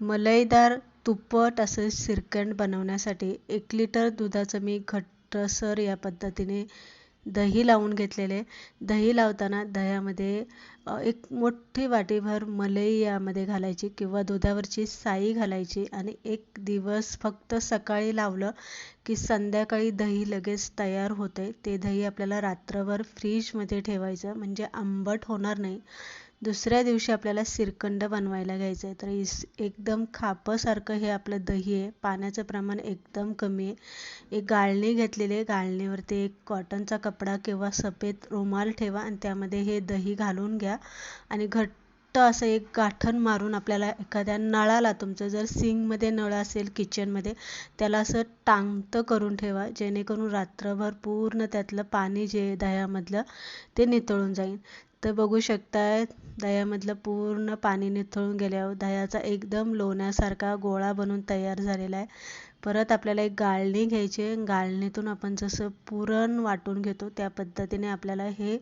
मलईदार तुप्पट असं श्रीखंड बनवण्यासाठी 1 लिटर दुधाचं मी घट्टसर या पद्धतीने दही लावून घेतलेले. दही लावताना दह्यामध्ये एक मोठी वाटीभर मलई यामध्ये घालायची किंवा दुधावरची साई घालायची आणि 1 दिवस फक्त सकाळी लावलं की संध्याकाळी दही लगेच तयार होते. ते दही आपल्याला रात्रभर फ्रीजमध्ये ठेवायचं म्हणजे आंबट होणार नाही. दुसऱ्या दिवशी आपल्याला श्रीखंड बनवायला घ्यायचं आहे. तर एकदम खापसारखं हे आपलं दही आहे. पाण्याचं प्रमाण एकदम कमी आहे. एक गाळणी घेतलेली आहे. गाळणीवरती एक कॉटनचा कपडा किंवा सफेद रुमाल ठेवा आणि त्यामध्ये हे दही घालून घ्या आणि घट्ट असं एक गाठण मारून आपल्याला एखाद्या नळाला, तुमचं जर सिंकमध्ये नळ असेल किचनमध्ये, त्याला असं टांगतं करून ठेवा, जेणेकरून रात्रभर पूर्ण त्यातलं पाणी जे आहे दह्यामधलं ते निथळून जाईल. तर बघू शकताय दह्यामधलं पूर्ण पाणी निथळून गेल्यावर दह्याचा एकदम लोण्यासारखा गोळा बनून तयार झालेला आहे. परत आपल्याला एक गाळणी घ्यायची आहे. गाळणीतून आपण जसं पुरण वाटून घेतो त्या पद्धतीने आपल्याला हे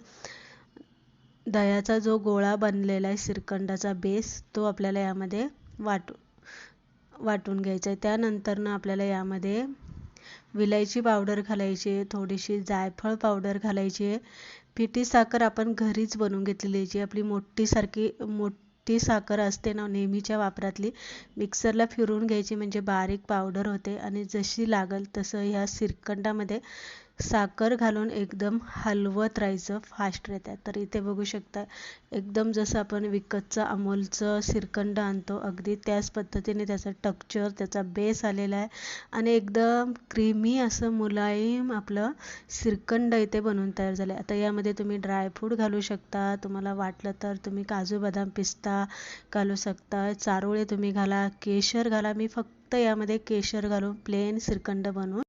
दह्याचा जो गोळा बनलेला आहे श्रीखंडाचा बेस, तो आपल्याला यामध्ये वाटून घ्यायचा आहे. त्यानंतरनं आपल्याला यामध्ये विलायची पावडर घालायची आहे, थोडीशी जायफळ पावडर घालायची आहे. पिठी साखर आपण घरीच बनवून घेतलेली, जी आपली मोठी साखर असते ना नेहमीच्या वापरातली, मिक्सरला फिरवून घ्यायची म्हणजे बारीक पावडर होते आणि जशी लागल तसं ह्या श्रीखंडामध्ये साखर घालून एकदम हलवत राहायचं फास्टरित्या. तर इथे बघू शकता एकदम जसं आपण विकतचं अमूलचं श्रीखंड आणतो अगदी त्याच पद्धतीने त्याचं टेक्स्चर, त्याचा बेस आलेला आहे आणि एकदम क्रीमी असं मुलायम आपलं श्रीखंड इथे बनवून तयार झालं आहे. आता यामध्ये तुम्ही ड्रायफ्रूट घालू शकता, तुम्हाला वाटलं तर तुम्ही काजू बदाम पिस्ता घालू शकता, चारोळे तुम्ही घाला, केशर घाला. मी फक्त यामध्ये केशर घालून प्लेन श्रीखंड बनवून